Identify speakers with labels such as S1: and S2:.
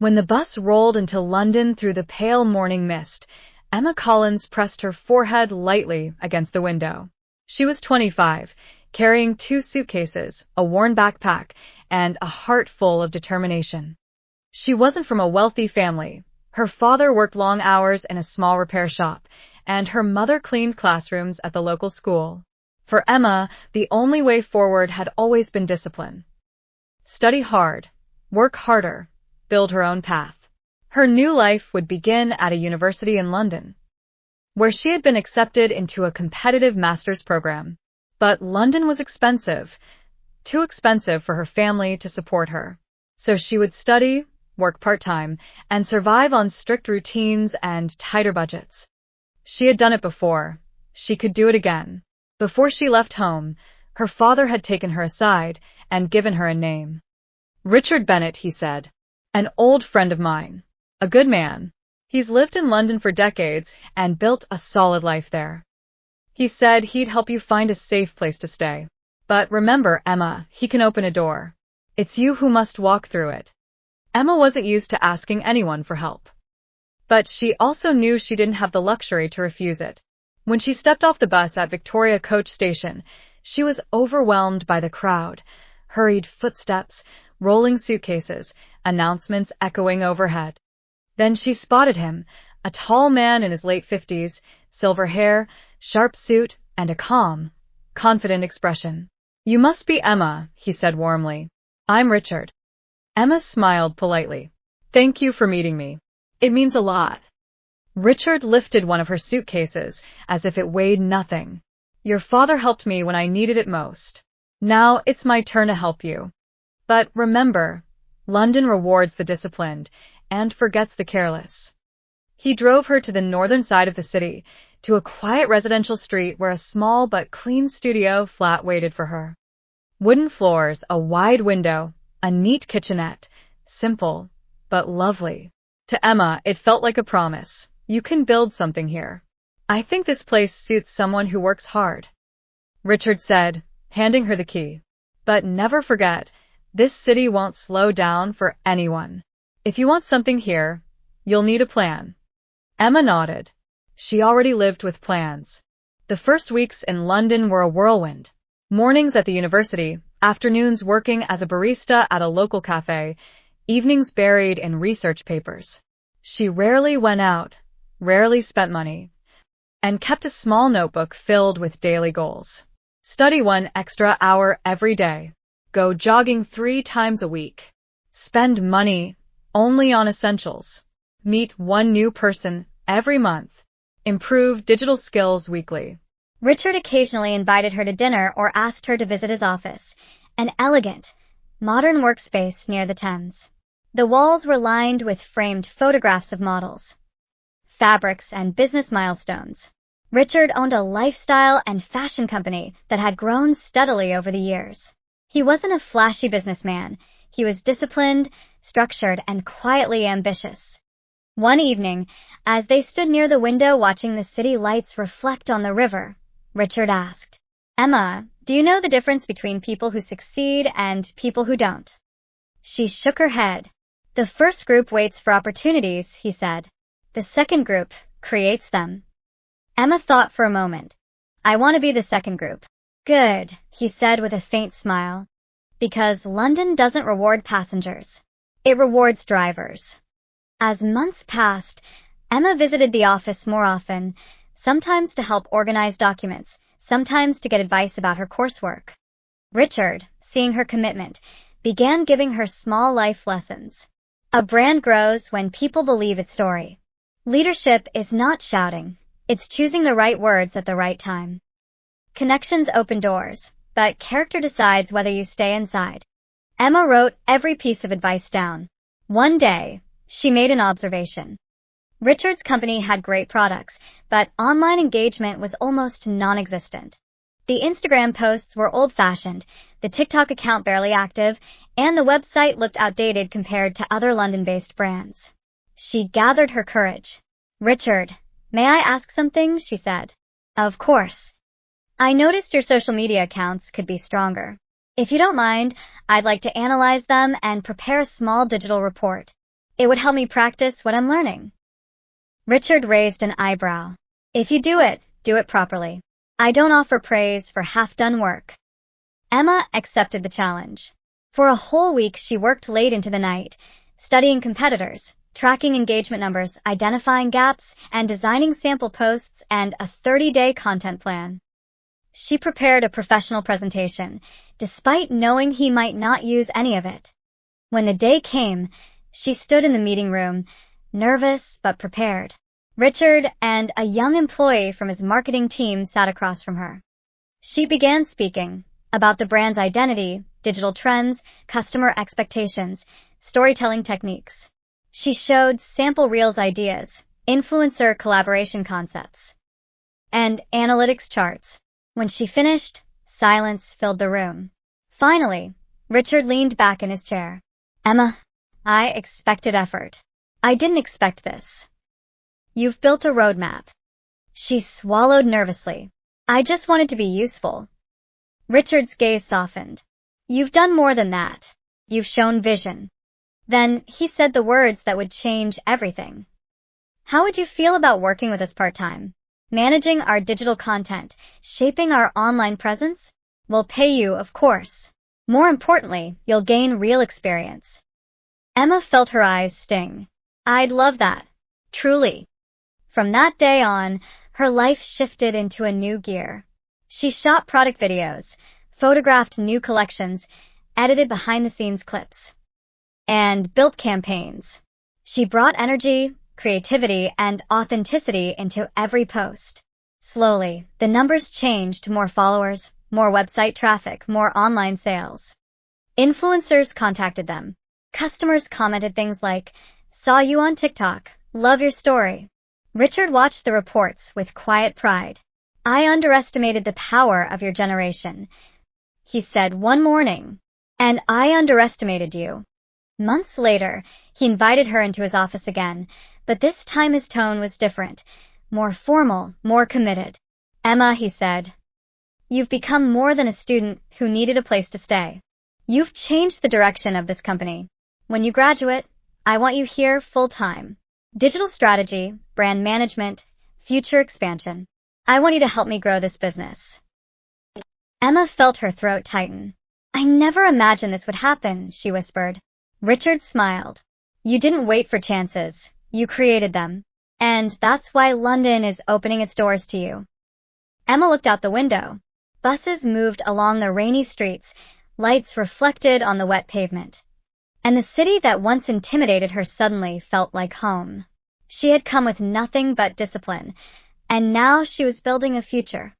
S1: When the bus rolled into London through the pale morning mist, Emma Collins pressed her forehead lightly against the window. She was 25, carrying 2 suitcases, a worn backpack, and a heart full of determination. She wasn't from a wealthy family. Her father worked long hours in a small repair shop, and her mother cleaned classrooms at the local school. For Emma, the only way forward had always been discipline. Study hard, work harder, build her own path. Her new life would begin at a university in London, where she had been accepted into a competitive master's program. But London was expensive, too expensive for her family to support her. So she would study, work part-time, and survive on strict routines and tighter budgets. She had done it before. She could do it again. Before she left home, her father had taken her aside and given her a name. Richard Bennett, he said. An old friend of mine. A good man. He's lived in London for decades and built a solid life there. He said he'd help you find a safe place to stay. But remember, Emma, he can open a door. It's you who must walk through it. Emma wasn't used to asking anyone for help. But she also knew she didn't have the luxury to refuse it. When she stepped off the bus at Victoria Coach Station, she was overwhelmed by the crowd, hurried footsteps, rolling suitcases, announcements echoing overhead. Then she spotted him, a tall man in his late 50s, silver hair, sharp suit, and a calm, confident expression. You must be Emma, he said warmly. I'm Richard. Emma smiled politely. Thank you for meeting me. It means a lot. Richard lifted one of her suitcases as if it weighed nothing. Your father helped me when I needed it most. Now it's my turn to help you. But remember, London rewards the disciplined and forgets the careless. He drove her to the northern side of the city, to a quiet residential street where a small but clean studio flat waited for her. Wooden floors, a wide window, a neat kitchenette, simple, but lovely. To Emma, it felt like a promise. You can build something here. I think this place suits someone who works hard. Richard said, handing her the key. But never forget, this city won't slow down for anyone. If you want something here, you'll need a plan. Emma nodded. She already lived with plans. The first weeks in London were a whirlwind. Mornings at the university, afternoons working as a barista at a local cafe, evenings buried in research papers. She rarely went out, rarely spent money, and kept a small notebook filled with daily goals. Study 1 extra hour every day. Go jogging 3 times a week. Spend money only on essentials. Meet 1 new person every month. Improve digital skills weekly.
S2: Richard occasionally invited her to dinner or asked her to visit his office, an elegant, modern workspace near the Thames. The walls were lined with framed photographs of models, fabrics, and business milestones. Richard owned a lifestyle and fashion company that had grown steadily over the years. He wasn't a flashy businessman. He was disciplined, structured, and quietly ambitious. One evening, as they stood near the window watching the city lights reflect on the river, Richard asked, Emma, do you know the difference between people who succeed and people who don't? She shook her head. The first group waits for opportunities, he said. The second group creates them. Emma thought for a moment. I want to be the second group. Good, he said with a faint smile. Because London doesn't reward passengers. It rewards drivers. As months passed, Emma visited the office more often, sometimes to help organize documents, sometimes to get advice about her coursework. Richard, seeing her commitment, began giving her small life lessons. A brand grows when people believe its story. Leadership is not shouting. It's choosing the right words at the right time. Connections open doors, but character decides whether you stay inside. Emma wrote every piece of advice down. One day, she made an observation. Richard's company had great products, but online engagement was almost non-existent. The Instagram posts were old-fashioned, the TikTok account barely active, and the website looked outdated compared to other London-based brands. She gathered her courage. Richard, may I ask something? She said. Of course. I noticed your social media accounts could be stronger. If you don't mind, I'd like to analyze them and prepare a small digital report. It would help me practice what I'm learning. Richard raised an eyebrow. If you do it properly. I don't offer praise for half-done work. Emma accepted the challenge. For a whole week, she worked late into the night, studying competitors, tracking engagement numbers, identifying gaps, and designing sample posts and a 30-day content plan. She prepared a professional presentation, despite knowing he might not use any of it. When the day came, she stood in the meeting room, nervous but prepared. Richard and a young employee from his marketing team sat across from her. She began speaking about the brand's identity, digital trends, customer expectations, storytelling techniques. She showed sample reels ideas, influencer collaboration concepts, and analytics charts. When she finished, silence filled the room. Finally, Richard leaned back in his chair. Emma, I expected effort. I didn't expect this. You've built a roadmap. She swallowed nervously. I just wanted to be useful. Richard's gaze softened. You've done more than that. You've shown vision. Then he said the words that would change everything. How would you feel about working with us part-time? Managing our digital content, shaping our online presence? We'll pay you, of course. More importantly, you'll gain real experience. Emma felt her eyes sting. I'd love that. Truly. From that day on, her life shifted into a new gear. She shot product videos, photographed new collections, edited behind-the-scenes clips, and built campaigns. She brought energy, creativity, and authenticity into every post. Slowly, the numbers changed to more followers, more website traffic, more online sales. Influencers contacted them. Customers commented things like, saw you on TikTok, love your story. Richard watched the reports with quiet pride. I underestimated the power of your generation, he said one morning, and I underestimated you. Months later, he invited her into his office again, but this time his tone was different, more formal, more committed. Emma, he said, you've become more than a student who needed a place to stay. You've changed the direction of this company. When you graduate, I want you here full-time. Digital strategy, brand management, future expansion. I want you to help me grow this business. Emma felt her throat tighten. I never imagined this would happen, she whispered. Richard smiled. You didn't wait for chances. You created them. And that's why London is opening its doors to you. Emma looked out the window. Buses moved along the rainy streets, lights reflected on the wet pavement. And the city that once intimidated her suddenly felt like home. She had come with nothing but discipline, and now she was building a future.